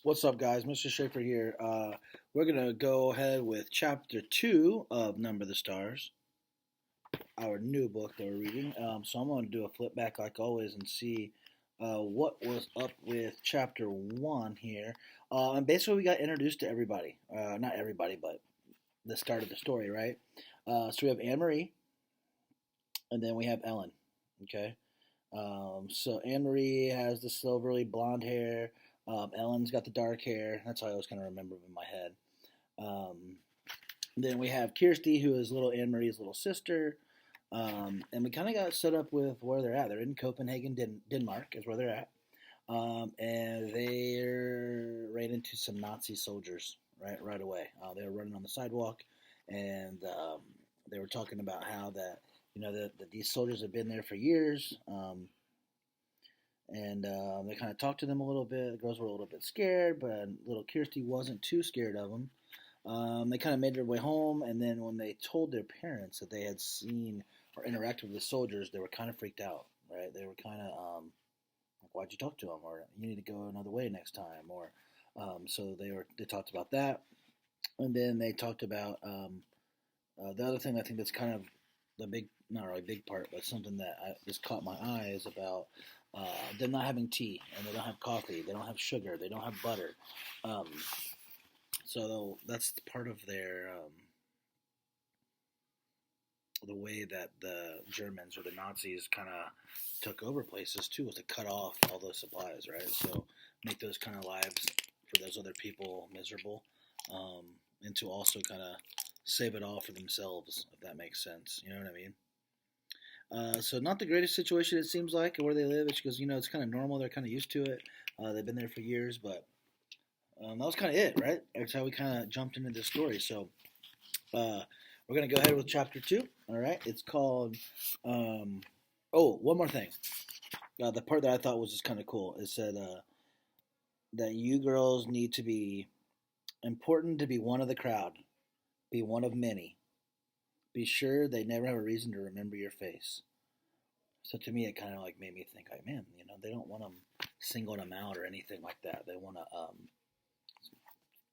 What's up, guys? Mr. Schaefer here. We're going to go ahead with chapter 2 of Number the Stars, our new book that we're reading. So I'm going to do a flip back like always and see what was up with chapter 1 here. And basically, we got introduced to everybody. Not everybody, but the start of the story, right? So we have Anne Marie, and then we have Ellen, okay? So Anne Marie has the silvery blonde hair. Ellen's got the dark hair. That's how I always kind of remember in my head. Um, then we have Kirsty, who is little Anne Marie's little sister. And we kind of got set up with where they're at. They're in Copenhagen, Denmark, is where they're at. And they're right into some Nazi soldiers right away. They were running on the sidewalk, and they were talking about how that these soldiers have been there for years. And they kind of talked to them a little bit. The girls were a little bit scared, but little Kirsty wasn't too scared of them. They kind of made their way home, and then when they told their parents that they had seen or interacted with the soldiers, they were kind of freaked out, right? They were kind of like, "Why'd you talk to them?" Or "You need to go another way next time." Or so they talked about that, and then they talked about the other thing I think that's kind of the big, not really big part, but something that just caught my eye is about them not having tea, and they don't have coffee, they don't have sugar, they don't have butter. Um, so that's part of their the way that the Germans or the Nazis kind of took over places too, was to cut off all those supplies, right? So make those kind of lives for those other people miserable, and to also kind of save it all for themselves, if that makes sense. You know what I mean? So not the greatest situation it seems like where they live. It's because it's kind of normal. They're kind of used to it. They've been there for years, but that was kind of it, right? That's how we kind of jumped into this story. So we're gonna go ahead with chapter 2. All right, it's called. Oh, one more thing. The part that I thought was just kind of cool. It said that you girls need to be important to be one of the crowd, be one of many. Be sure they never have a reason to remember your face. So to me, it kind of like made me think, like, man, they don't want them singling them out or anything like that. They want to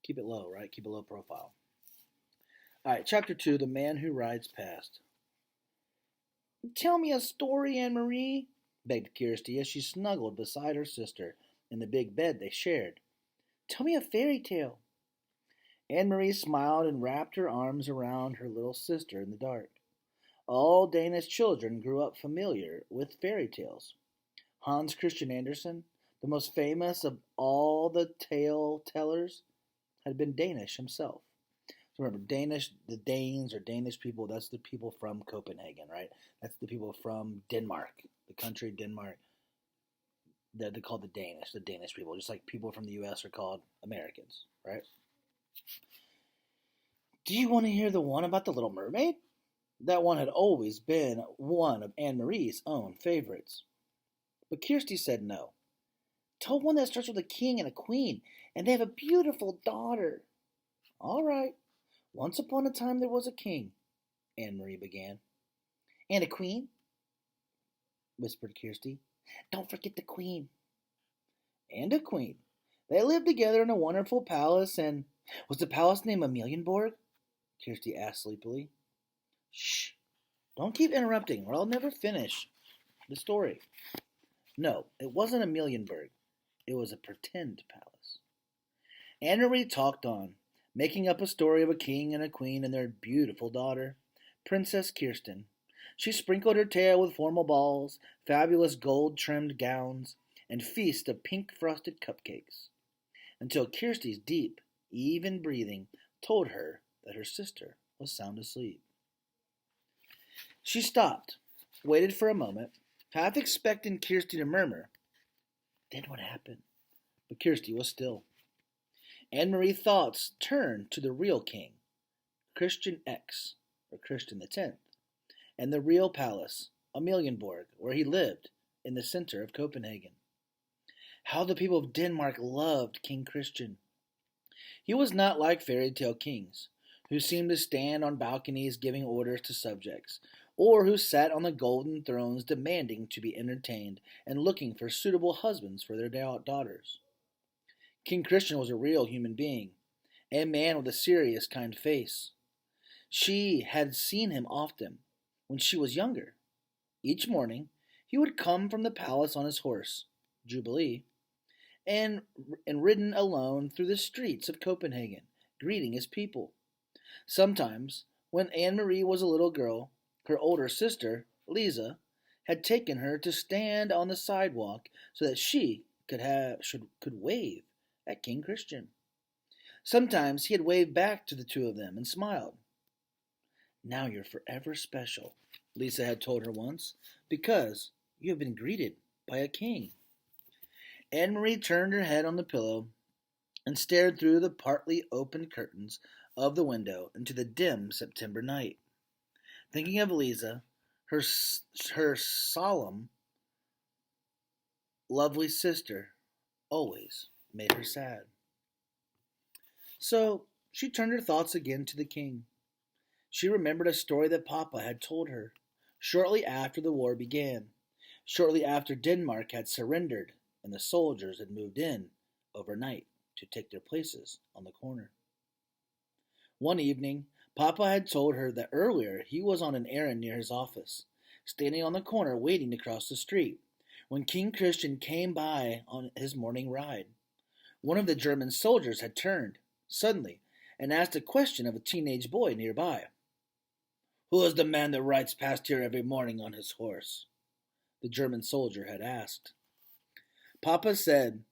keep it low, right? Keep a low profile. All right, chapter 2, The Man Who Rides Past. Tell me a story, Anne Marie, begged Kirsty as she snuggled beside her sister in the big bed they shared. Tell me a fairy tale. Anne Marie smiled and wrapped her arms around her little sister in the dark. All Danish children grew up familiar with fairy tales. Hans Christian Andersen, the most famous of all the tale tellers, had been Danish himself. So remember, the Danes or Danish people, that's the people from Copenhagen, right? That's the people from Denmark, the country Denmark. They're called the Danish people, just like people from the U.S. are called Americans, right? Do you want to hear the one about the Little Mermaid? That one had always been one of Anne Marie's own favorites. But Kirsty said no. Tell one that starts with a king and a queen, and they have a beautiful daughter. All right. Once upon a time there was a king, Anne Marie began. And a queen? Whispered Kirsty. Don't forget the queen. And a queen. They lived together in a wonderful palace, and was the palace named Amelienborg? Kirsty asked sleepily. Shh. Don't keep interrupting, or I'll never finish the story. No, it wasn't Amelienborg. It was a pretend palace. Anne Marie talked on, making up a story of a king and a queen and their beautiful daughter, Princess Kirsten. She sprinkled her tale with formal balls, fabulous gold-trimmed gowns, and feasts of pink-frosted cupcakes, until Kirsty's deep, even breathing told her that her sister was sound asleep. She stopped, waited for a moment, half expecting Kirsty to murmur. Then what happened? But Kirsty was still. Anne Marie's thoughts turned to the real king, Christian X, or Christian X, and the real palace, Amelienborg, where he lived, in the center of Copenhagen. How the people of Denmark loved King Christian. He was not like fairy tale kings, who seemed to stand on balconies giving orders to subjects, or who sat on the golden thrones demanding to be entertained and looking for suitable husbands for their daughters. King Christian was a real human being, a man with a serious, kind face. She had seen him often when she was younger. Each morning, he would come from the palace on his horse, Jubilee, and, and ridden alone through the streets of Copenhagen, greeting his people. Sometimes, when Anne Marie was a little girl, her older sister, Lisa, had taken her to stand on the sidewalk so that she could wave at King Christian. Sometimes he had waved back to the two of them and smiled. Now you're forever special, Lisa had told her once, because you have been greeted by a king. Anne Marie turned her head on the pillow and stared through the partly opened curtains of the window into the dim September night. Thinking of Lisa, her solemn, lovely sister always made her sad. So she turned her thoughts again to the king. She remembered a story that Papa had told her shortly after the war began, shortly after Denmark had surrendered and the soldiers had moved in overnight to take their places on the corner. One evening, Papa had told her that earlier he was on an errand near his office, standing on the corner waiting to cross the street, when King Christian came by on his morning ride. One of the German soldiers had turned, suddenly, and asked a question of a teenage boy nearby. "Who is the man that rides past here every morning on his horse?" the German soldier had asked. Papa said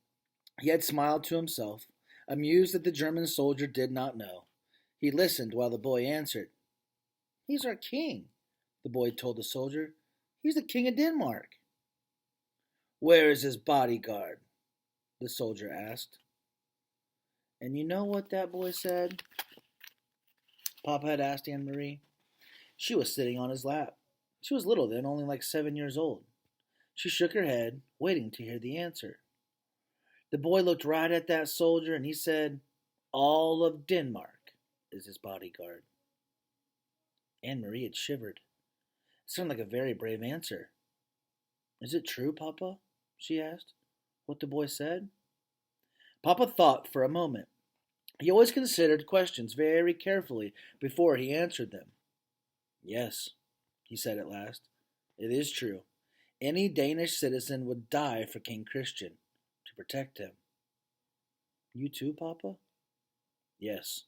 he had smiled to himself, amused that the German soldier did not know. He listened while the boy answered. "He's our king," the boy told the soldier. "He's the king of Denmark." "Where is his bodyguard?" the soldier asked. And you know what that boy said? Papa had asked Anne Marie. She was sitting on his lap. She was little then, only like 7 years old. She shook her head, waiting to hear the answer. The boy looked right at that soldier and he said, "All of Denmark is his bodyguard." Anne Marie had shivered. It sounded like a very brave answer. "Is it true, Papa?" she asked. "What the boy said?" Papa thought for a moment. He always considered questions very carefully before he answered them. "Yes," he said at last, "it is true. Any Danish citizen would die for King Christian to protect him." "You too, Papa?" "Yes."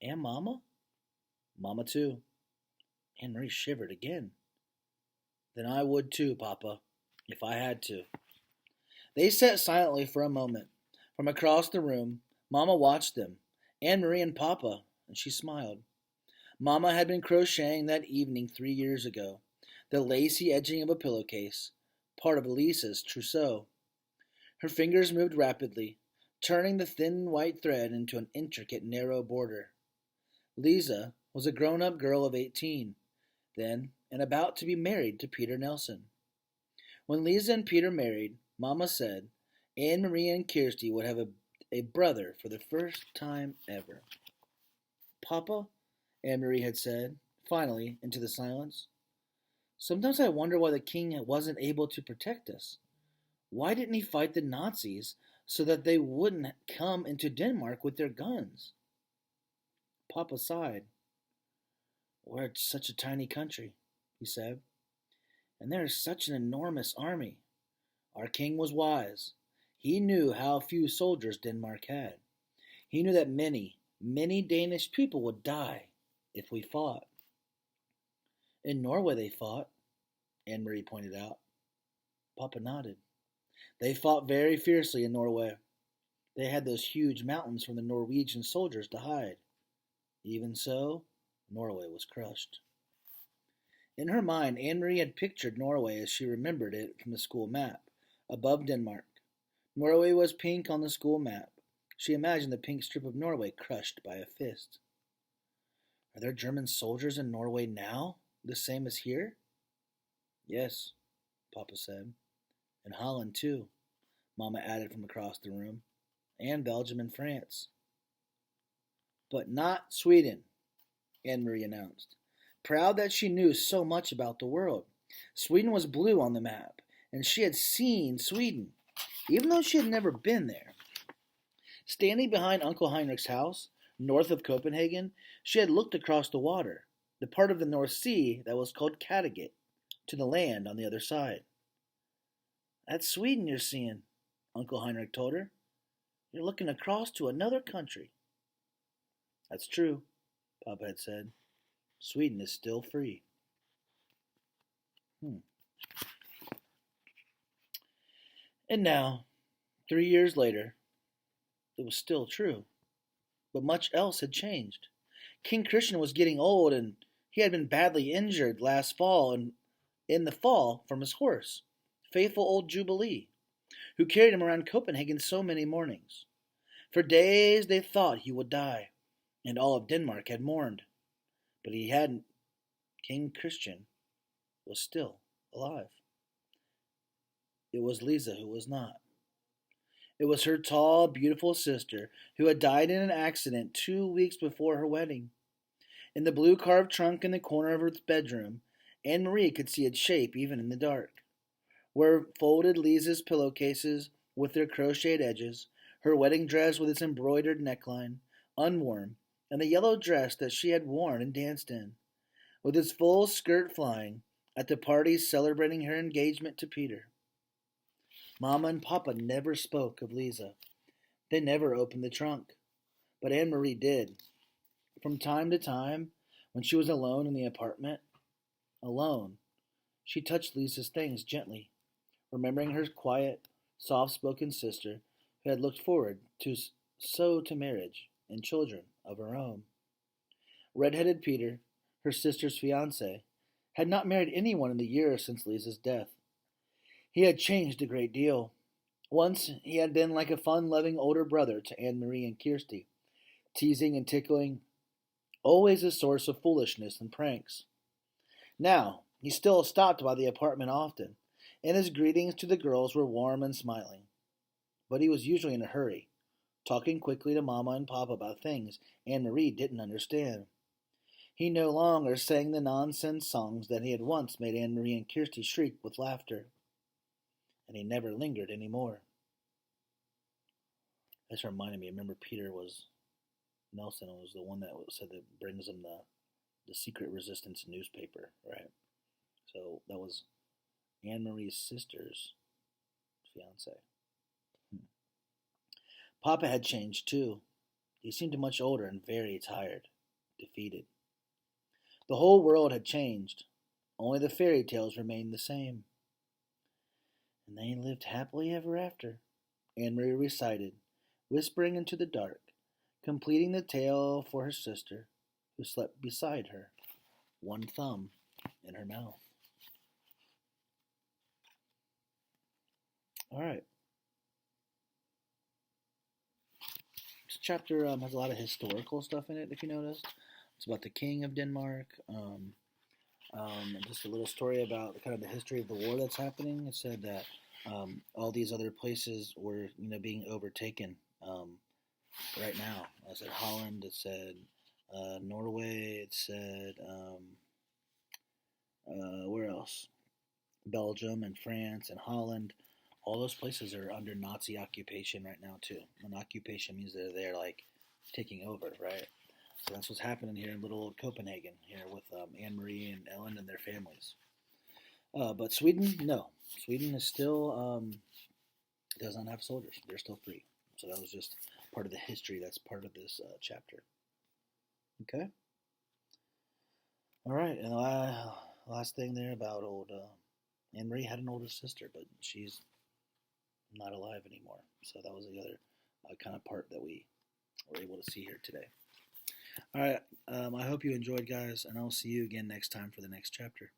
"And Mama?" "Mama too." Anne Marie shivered again. "Then I would too, Papa, if I had to." They sat silently for a moment. From across the room, Mama watched them, Anne Marie and Papa, and she smiled. Mama had been crocheting that evening 3 years ago, the lacy edging of a pillowcase, part of Lisa's trousseau. Her fingers moved rapidly, turning the thin white thread into an intricate narrow border. Lisa was a grown-up girl of 18, then, and about to be married to Peter Nelson. When Lisa and Peter married, Mama said Anne Marie and Kirsty would have a brother for the first time ever. "Papa," Anne Marie had said, finally, into the silence, "sometimes I wonder why the king wasn't able to protect us. Why didn't he fight the Nazis so that they wouldn't come into Denmark with their guns?" Papa sighed. "We're such a tiny country," he said, "and there is such an enormous army. Our king was wise. He knew how few soldiers Denmark had. He knew that many, many Danish people would die if we fought." "In Norway they fought," Anne Marie pointed out. Papa nodded. "They fought very fiercely in Norway. They had those huge mountains from the Norwegian soldiers to hide. Even so, Norway was crushed." In her mind, Anne Marie had pictured Norway as she remembered it from the school map, above Denmark. Norway was pink on the school map. She imagined the pink strip of Norway crushed by a fist. "Are there German soldiers in Norway now, the same as here?" "Yes," Papa said. "And Holland, too," Mama added from across the room. "And Belgium and France." "But not Sweden," Anne Marie announced, proud that she knew so much about the world. Sweden was blue on the map, and she had seen Sweden, even though she had never been there. Standing behind Uncle Heinrich's house, north of Copenhagen, she had looked across the water, the part of the North Sea that was called Kattegat, to the land on the other side. That's Sweden you're seeing, Uncle Heinrich told her. You're looking across to another country. That's true, Papa had said. Sweden is still free. Hmm. And now, 3 years later, it was still true. But much else had changed. King Christian was getting old, and he had been badly injured last fall and in the fall from his horse, faithful old Jubilee, who carried him around Copenhagen so many mornings. For days they thought he would die, and all of Denmark had mourned. But he hadn't. King Christian was still alive. It was Lisa who was not. It was her tall, beautiful sister who had died in an accident 2 weeks before her wedding. In the blue carved trunk in the corner of her bedroom, Anne Marie could see its shape even in the dark. Where folded Lisa's pillowcases with their crocheted edges, her wedding dress with its embroidered neckline, unworn, and the yellow dress that she had worn and danced in, with its full skirt flying at the parties celebrating her engagement to Peter. Mama and Papa never spoke of Lisa. They never opened the trunk. But Anne Marie did. From time to time, when she was alone in the apartment, alone, she touched Lisa's things gently, remembering her quiet, soft-spoken sister who had looked forward to marriage and children of her own. Red-headed Peter, her sister's fiancé, had not married anyone in the years since Lisa's death. He had changed a great deal. Once he had been like a fun-loving older brother to Anne Marie and Kirsty, teasing and tickling, always a source of foolishness and pranks. Now, he still stopped by the apartment often, and his greetings to the girls were warm and smiling. But he was usually in a hurry, talking quickly to Mama and Papa about things Anne Marie didn't understand. He no longer sang the nonsense songs that he had once made Anne Marie and Kirsty shriek with laughter. And he never lingered any more. This reminded me, remember Nelson was the one that said that brings him the Secret Resistance newspaper, right? So that was Anne Marie's sister's fiance. Papa had changed too. He seemed much older and very tired, defeated. The whole world had changed. Only the fairy tales remained the same. And they lived happily ever after, Anne Marie recited, whispering into the dark, completing the tale for her sister, who slept beside her, one thumb in her mouth. All right. This chapter has a lot of historical stuff in it, if you noticed. It's about the king of Denmark, and just a little story about kind of the history of the war that's happening. It said that all these other places were, being overtaken right now. I said Holland. It said Norway. It said where else? Belgium and France and Holland. All those places are under Nazi occupation right now too. And occupation means they're like taking over, right? So that's what's happening here in little old Copenhagen here with Anne Marie and Ellen and their families. But Sweden, no. Sweden is still does not have soldiers. They're still free. So that was just part of the history. That's part of this chapter. Okay. All right. And the last thing there about old Anne Marie had an older sister, but she's not alive anymore. So that was the other kind of part that we were able to see here today. All right. I hope you enjoyed, guys, and I'll see you again next time for the next chapter.